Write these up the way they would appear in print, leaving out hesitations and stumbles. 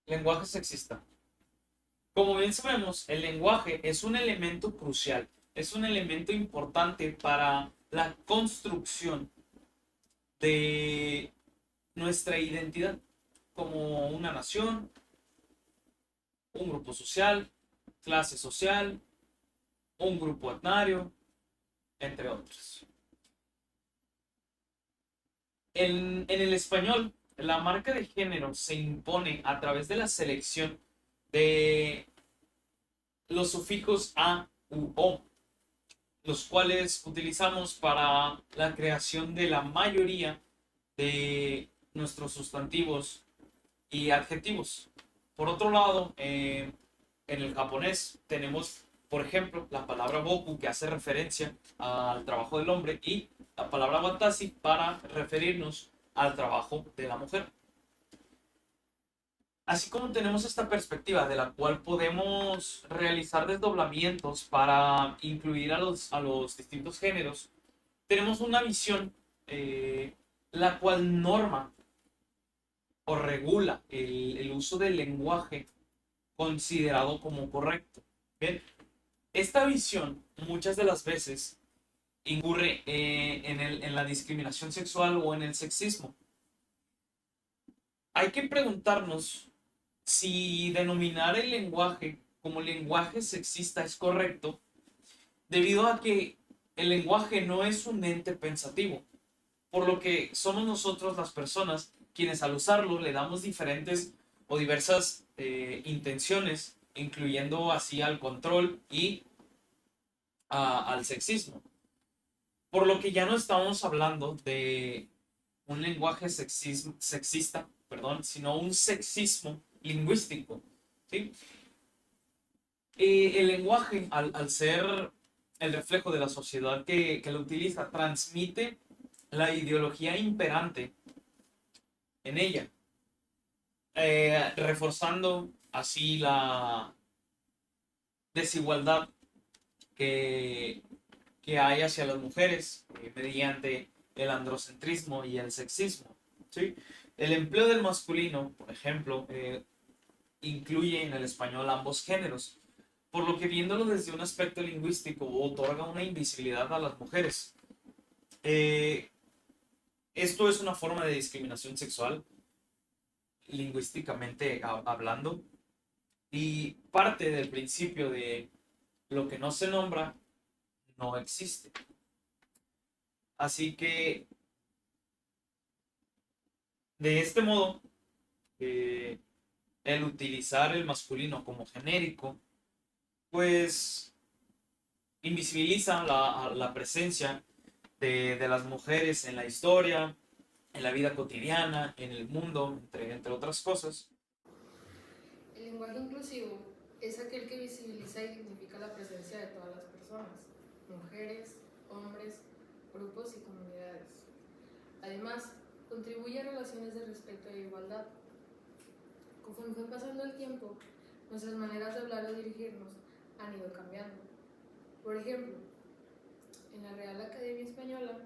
Lenguaje sexista. Como bien sabemos, el lenguaje es un elemento crucial, es un elemento importante para la construcción de nuestra identidad como una nación, un grupo social, clase social, un grupo etnario, entre otros. En el español, la marca de género se impone a través de la selección de los sufijos a u o, los cuales utilizamos para la creación de la mayoría de nuestros sustantivos y adjetivos. Por otro lado, en el japonés tenemos, por ejemplo, la palabra boku que hace referencia al trabajo del hombre y la palabra watashi para referirnos al trabajo de la mujer. Así como tenemos esta perspectiva de la cual podemos realizar desdoblamientos para incluir a los distintos géneros, tenemos una visión la cual norma o regula el uso del lenguaje considerado como correcto. Bien, esta visión muchas de las veces incurre en la discriminación sexual o en el sexismo. Hay que preguntarnos si denominar el lenguaje como lenguaje sexista es correcto, debido a que el lenguaje no es un ente pensativo, por lo que somos nosotros las personas quienes al usarlo le damos diferentes o diversas intenciones, incluyendo así al control y al sexismo. Por lo que ya no estamos hablando de un lenguaje sexista, perdón, sino un sexismo lingüístico. ¿Sí? El lenguaje, al ser el reflejo de la sociedad que lo utiliza, transmite la ideología imperante en ella, reforzando así la desigualdad que, que hay hacia las mujeres mediante el androcentrismo y el sexismo. ¿Sí? El empleo del masculino, por ejemplo, incluye en el español ambos géneros, por lo que viéndolo desde un aspecto lingüístico otorga una invisibilidad a las mujeres. Eh, Esto es una forma de discriminación sexual, lingüísticamente hablando, y parte del principio de lo que no se nombra no existe. Así que, de este modo, eh, el utilizar el masculino como genérico, pues invisibiliza la presencia de las mujeres en la historia, en la vida cotidiana, en el mundo, entre otras cosas. El lenguaje inclusivo es aquel que visibiliza y dignifica la presencia de todas las personas, mujeres, hombres, grupos y comunidades. Además, contribuye a relaciones de respeto e igualdad. Conforme fue pasando el tiempo, nuestras maneras de hablar o dirigirnos han ido cambiando. Por ejemplo, en la Real Academia Española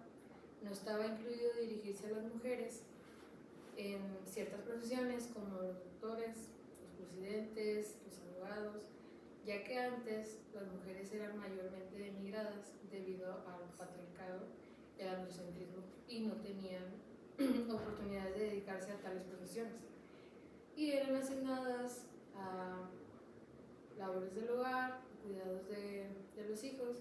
no estaba incluido dirigirse a las mujeres en ciertas profesiones como los doctores, los presidentes, los abogados, ya que antes las mujeres eran mayormente denigradas debido al patriarcado y al androcentrismo y no tenían oportunidades de dedicarse a tales profesiones y eran asignadas a labores del hogar, cuidados de los hijos,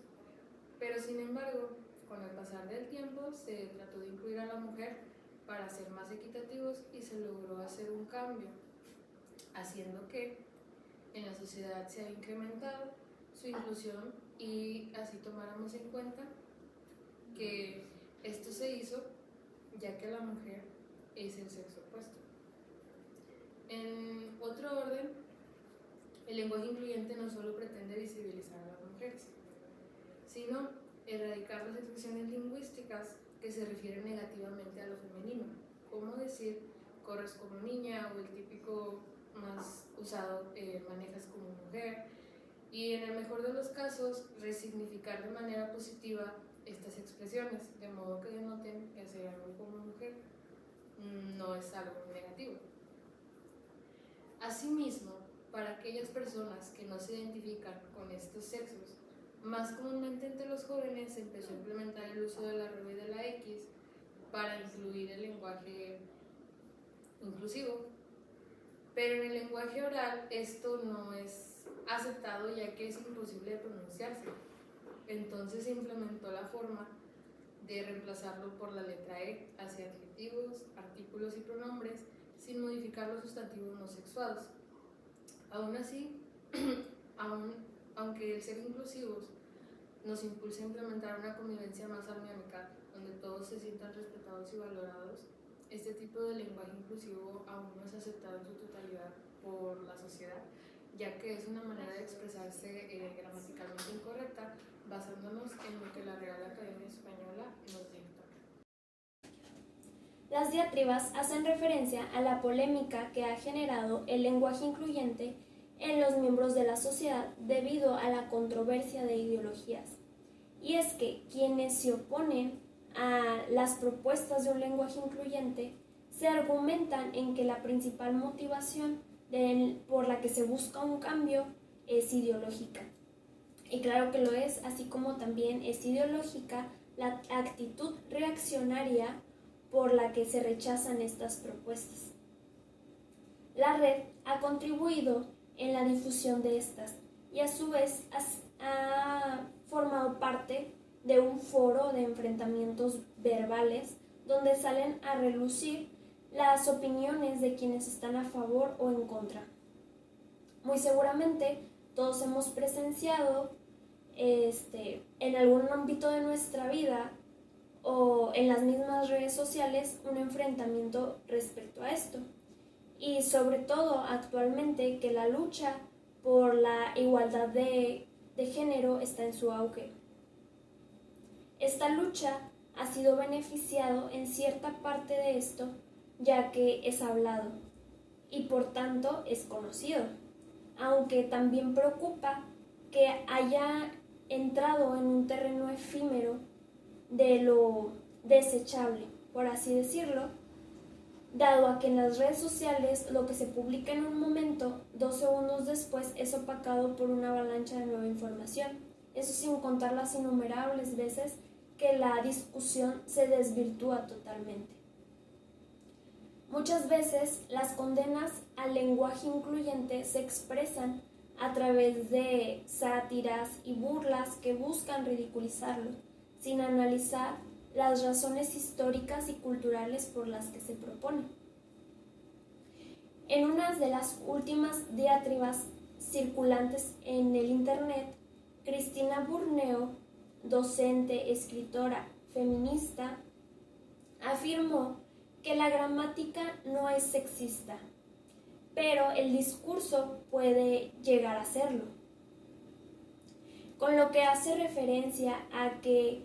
pero sin embargo, con el pasar del tiempo se trató de incluir a la mujer para ser más equitativos y se logró hacer un cambio, haciendo que en la sociedad se ha incrementado su inclusión y así tomáramos en cuenta que esto se hizo ya que la mujer es el sexo opuesto. En otro orden, el lenguaje incluyente no solo pretende visibilizar a las mujeres, sino erradicar las expresiones lingüísticas que se refieren negativamente a lo femenino, como decir corres como niña o el típico más usado manejas como mujer, y en el mejor de los casos resignificar de manera positiva estas expresiones, de modo que denoten que hacer algo como mujer no es algo negativo. Asimismo, para aquellas personas que no se identifican con estos sexos, más comúnmente entre los jóvenes se empezó a implementar el uso de la arroba y de la X para incluir el lenguaje inclusivo. Pero en el lenguaje oral esto no es aceptado, ya que es imposible de pronunciarse. Entonces se implementó la forma de reemplazarlo por la letra E hacia adjetivos, artículos y pronombres sin modificar los sustantivos no sexuados. Aún así, aunque el ser inclusivos nos impulsa a implementar una convivencia más sana y amical, donde todos se sientan respetados y valorados, este tipo de lenguaje inclusivo aún no es aceptado en su totalidad por la sociedad, ya que es una manera de expresarse gramaticalmente incorrecta, basándonos en lo que la Real Academia Española nos dicta. Las diatribas hacen referencia a la polémica que ha generado el lenguaje incluyente en los miembros de la sociedad debido a la controversia de ideologías. Y es que quienes se oponen a las propuestas de un lenguaje incluyente se argumentan en que la principal motivación por la que se busca un cambio es ideológica. Y claro que lo es, así como también es ideológica la actitud reaccionaria por la que se rechazan estas propuestas. La red ha contribuido en la difusión de estas y a su vez ha formado parte de un foro de enfrentamientos verbales donde salen a relucir las opiniones de quienes están a favor o en contra. Muy seguramente todos hemos presenciado en algún ámbito de nuestra vida o en las mismas redes sociales un enfrentamiento respecto a esto. Y sobre todo actualmente que la lucha por la igualdad de género está en su auge. Esta lucha ha sido beneficiado en cierta parte de esto, ya que es hablado y por tanto es conocido, aunque también preocupa que haya entrado en un terreno efímero de lo desechable, por así decirlo, dado a que en las redes sociales lo que se publica en un momento, 2 segundos después es opacado por una avalancha de nueva información. Eso sin contar las innumerables veces que la discusión se desvirtúa totalmente. Muchas veces las condenas al lenguaje incluyente se expresan a través de sátiras y burlas que buscan ridiculizarlo, sin analizar las razones históricas y culturales por las que se propone. En una de las últimas diatribas circulantes en el Internet, Cristina Burneo, docente, escritora, feminista, afirmó que la gramática no es sexista, pero el discurso puede llegar a serlo, con lo que hace referencia a que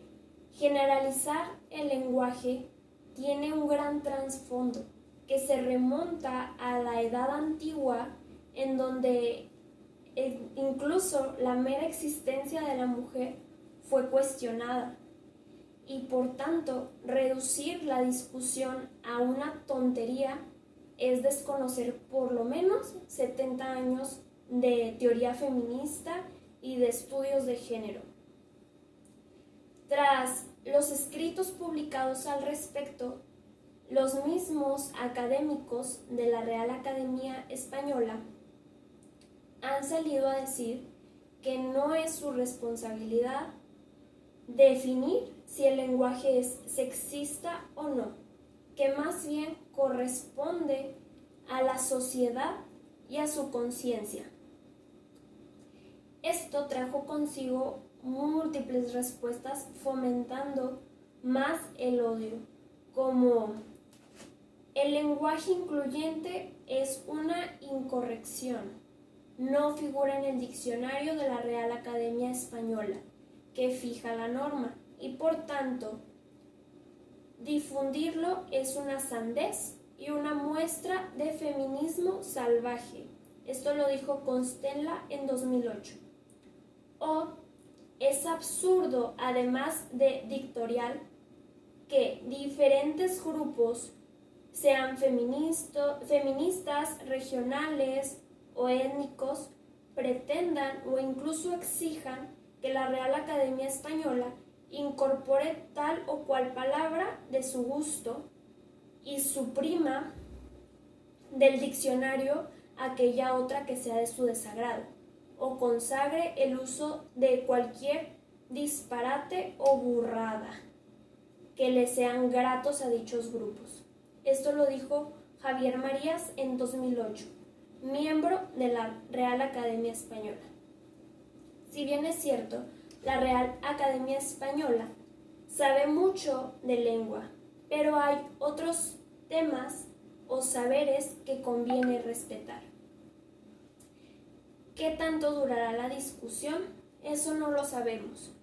generalizar el lenguaje tiene un gran trasfondo que se remonta a la edad antigua, en donde incluso la mera existencia de la mujer fue cuestionada y por tanto reducir la discusión a una tontería es desconocer por lo menos 70 años de teoría feminista y de estudios de género. Tras los escritos publicados al respecto, los mismos académicos de la Real Academia Española han salido a decir que no es su responsabilidad definir si el lenguaje es sexista o no, que más bien corresponde a la sociedad y a su conciencia. Esto trajo consigo múltiples respuestas fomentando más el odio, como el lenguaje incluyente es una incorrección, no figura en el diccionario de la Real Academia Española, que fija la norma, y por tanto, difundirlo es una sandez y una muestra de feminismo salvaje. Esto lo dijo Constella en 2008. O es absurdo, además de dictorial, que diferentes grupos, sean feministas, regionales o étnicos pretendan o incluso exijan que la Real Academia Española incorpore tal o cual palabra de su gusto y suprima del diccionario aquella otra que sea de su desagrado, o consagre el uso de cualquier disparate o burrada que le sean gratos a dichos grupos. Esto lo dijo Javier Marías en 2008, miembro de la Real Academia Española. Si bien es cierto, la Real Academia Española sabe mucho de lengua, pero hay otros temas o saberes que conviene respetar. ¿Qué tanto durará la discusión? Eso no lo sabemos,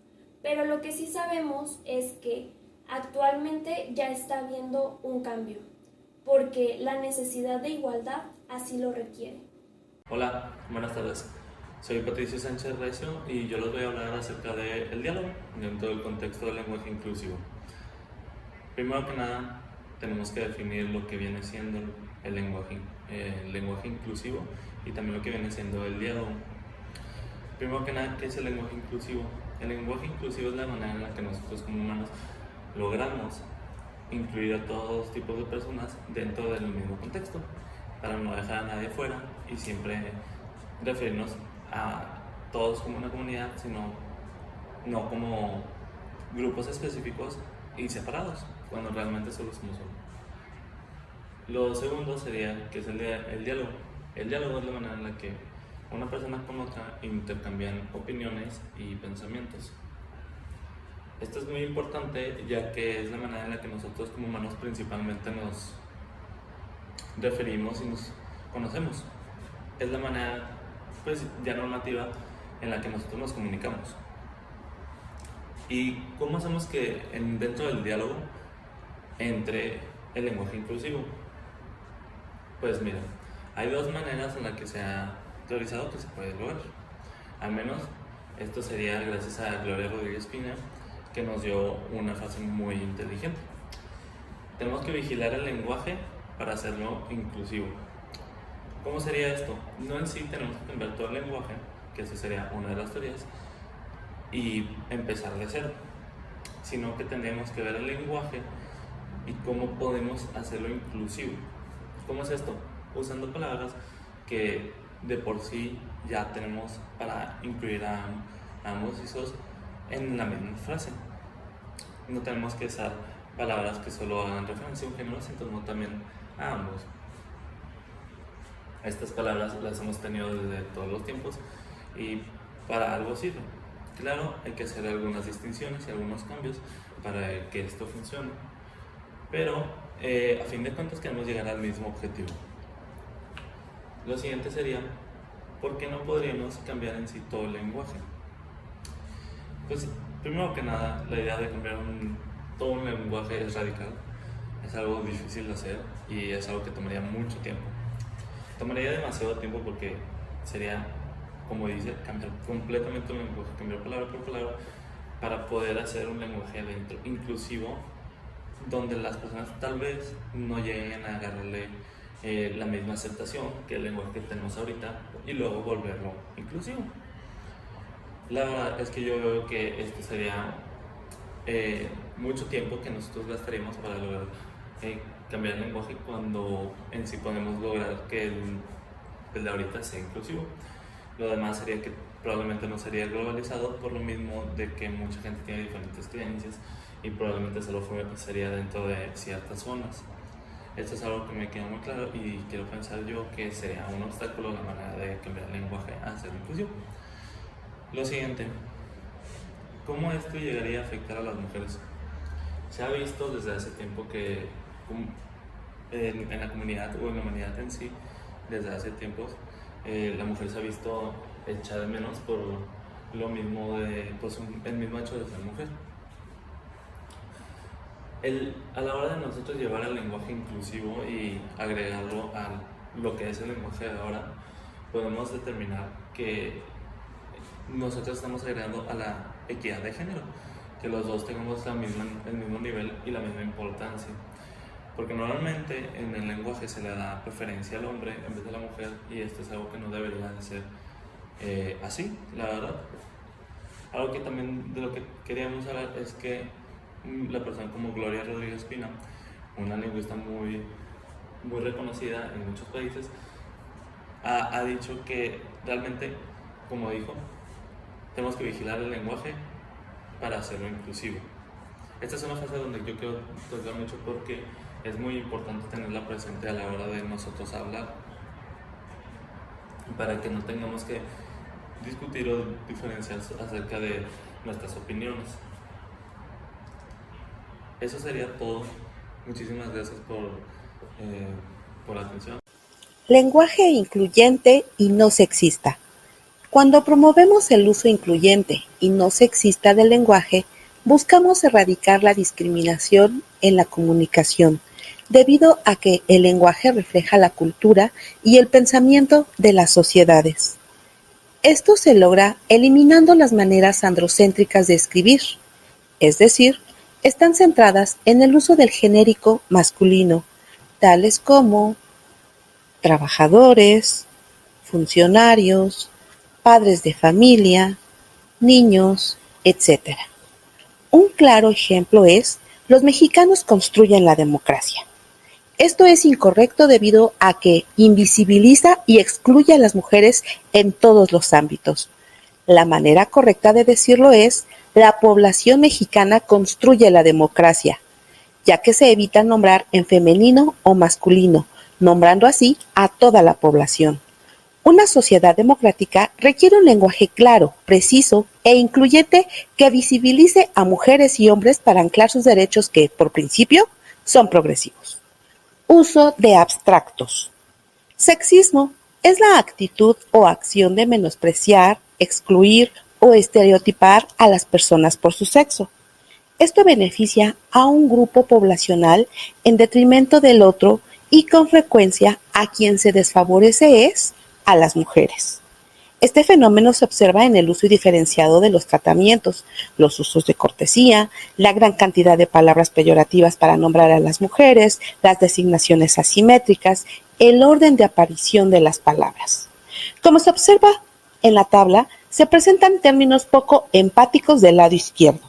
pero lo que sí sabemos es que actualmente ya está habiendo un cambio, porque la necesidad de igualdad así lo requiere. Hola, buenas tardes. Soy Patricio Sánchez Recio y yo les voy a hablar acerca del diálogo dentro del contexto del lenguaje inclusivo. Primero que nada, tenemos que definir lo que viene siendo el lenguaje inclusivo y también lo que viene siendo el diálogo. Primero que nada, ¿qué es el lenguaje inclusivo? El lenguaje inclusivo es la manera en la que nosotros como humanos logramos incluir a todos tipos de personas dentro del mismo contexto, para no dejar a nadie fuera y siempre referirnos a todos como una comunidad, sino no como grupos específicos y separados, cuando realmente solo somos uno. Lo segundo sería que es el diálogo. El diálogo es la manera en la que una persona con otra intercambian opiniones y pensamientos. Esto es muy importante, ya que es la manera en la que nosotros como humanos principalmente nos referimos y nos conocemos. Es la manera pues ya normativa en la que nosotros nos comunicamos. ¿Y cómo hacemos que dentro del diálogo entre el lenguaje inclusivo? Pues mira, hay dos maneras en las que se ha teorizado que se puede lograr. Al menos esto sería gracias a Gloria Rodríguez Pina, que nos dio una frase muy inteligente. Tenemos que vigilar el lenguaje para hacerlo inclusivo. ¿Cómo sería esto? No en sí tenemos que cambiar todo el lenguaje, que esa sería una de las teorías, y empezar de cero, sino que tendríamos que ver el lenguaje y cómo podemos hacerlo inclusivo. ¿Cómo es esto? Usando palabras que de por sí ya tenemos para incluir a ambos sexos en la misma frase. No tenemos que usar palabras que solo hagan referencia a un género, sino también a ambos. Estas palabras las hemos tenido desde todos los tiempos y para algo sirven. Claro, hay que hacer algunas distinciones y algunos cambios para que esto funcione, pero a fin de cuentas queremos llegar al mismo objetivo. Lo siguiente sería, ¿por qué no podríamos cambiar en sí todo el lenguaje? Pues primero que nada, la idea de cambiar todo un lenguaje es radical, es algo difícil de hacer y es algo que tomaría mucho tiempo. Tomaría demasiado tiempo porque sería, como dice, cambiar completamente un lenguaje, cambiar palabra por palabra para poder hacer un lenguaje inclusivo donde las personas tal vez no lleguen a agarrarle la misma aceptación que el lenguaje que tenemos ahorita y luego volverlo inclusivo. La verdad es que yo veo que esto sería mucho tiempo que nosotros gastaríamos para lograr cambiar el lenguaje cuando en sí podemos lograr que el de ahorita sea inclusivo. Lo demás sería que probablemente no sería globalizado por lo mismo de que mucha gente tiene diferentes creencias y probablemente solo sería dentro de ciertas zonas. Esto es algo que me queda muy claro y quiero pensar yo que sería un obstáculo la manera de cambiar el lenguaje a ser inclusivo. Lo siguiente, ¿cómo esto llegaría a afectar a las mujeres? Se ha visto desde hace tiempo que en la comunidad o en la humanidad en sí, desde hace tiempos, la mujer se ha visto hecha de menos por lo mismo el mismo hecho de ser mujer. A la hora de nosotros llevar el lenguaje inclusivo y agregarlo a lo que es el lenguaje de ahora, podemos determinar que nosotros estamos agregando a la equidad de género, que los dos tengamos el mismo nivel y la misma importancia. porque normalmente en el lenguaje se le da preferencia al hombre en vez de la mujer, y esto es algo que no debería de ser así, la verdad. Algo que también de lo que queríamos hablar es que la persona como Gloria Rodríguez Pina, una lingüista muy reconocida en muchos países, ha dicho que realmente, como dijo, tenemos que vigilar el lenguaje para hacerlo inclusivo. Esta es una frase donde yo quiero tocar mucho porque es muy importante tenerla presente a la hora de nosotros hablar, para que no tengamos que discutir o diferenciar acerca de nuestras opiniones. Eso sería todo. Muchísimas gracias por la atención. Lenguaje incluyente y no sexista. Cuando promovemos el uso incluyente y no sexista del lenguaje, buscamos erradicar la discriminación en la comunicación, debido a que el lenguaje refleja la cultura y el pensamiento de las sociedades. Esto se logra eliminando las maneras androcéntricas de escribir, es decir, están centradas en el uso del genérico masculino, tales como trabajadores, funcionarios, padres de familia, niños, etc. Un claro ejemplo es: los mexicanos construyen la democracia. Esto es incorrecto debido a que invisibiliza y excluye a las mujeres en todos los ámbitos. La manera correcta de decirlo es: la población mexicana construye la democracia, ya que se evita nombrar en femenino o masculino, nombrando así a toda la población. Una sociedad democrática requiere un lenguaje claro, preciso e incluyente que visibilice a mujeres y hombres para anclar sus derechos que, por principio, son progresivos. Uso de abstractos. Sexismo es la actitud o acción de menospreciar, excluir o estereotipar a las personas por su sexo. Esto beneficia a un grupo poblacional en detrimento del otro, y con frecuencia a quien se desfavorece es a las mujeres. Este fenómeno se observa en el uso indiferenciado de los tratamientos, los usos de cortesía, la gran cantidad de palabras peyorativas para nombrar a las mujeres, las designaciones asimétricas, el orden de aparición de las palabras. Como se observa en la tabla, se presentan términos poco empáticos del lado izquierdo,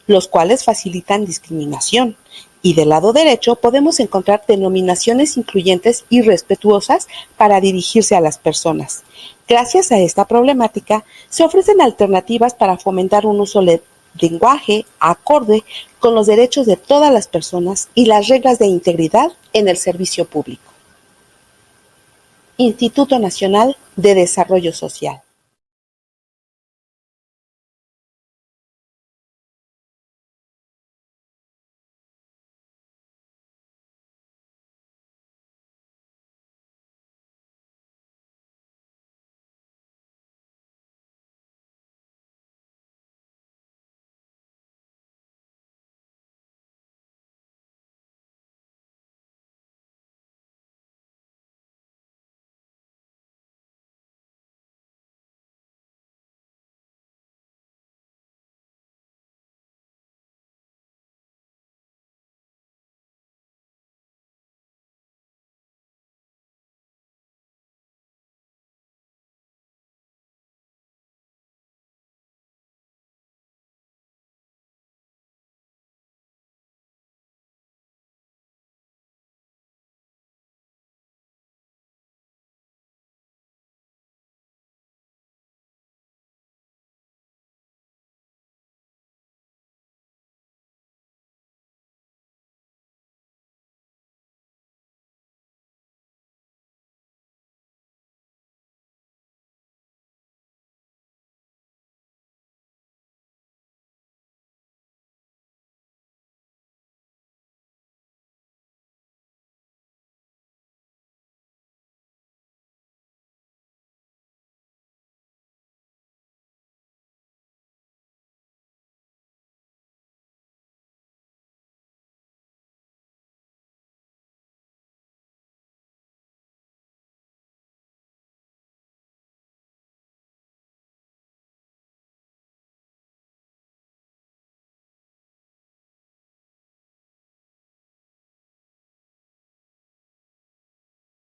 los cuales facilitan discriminación, y del lado derecho podemos encontrar denominaciones incluyentes y respetuosas para dirigirse a las personas. Gracias a esta problemática, se ofrecen alternativas para fomentar un uso de lenguaje acorde con los derechos de todas las personas y las reglas de integridad en el servicio público. Instituto Nacional de Desarrollo Social.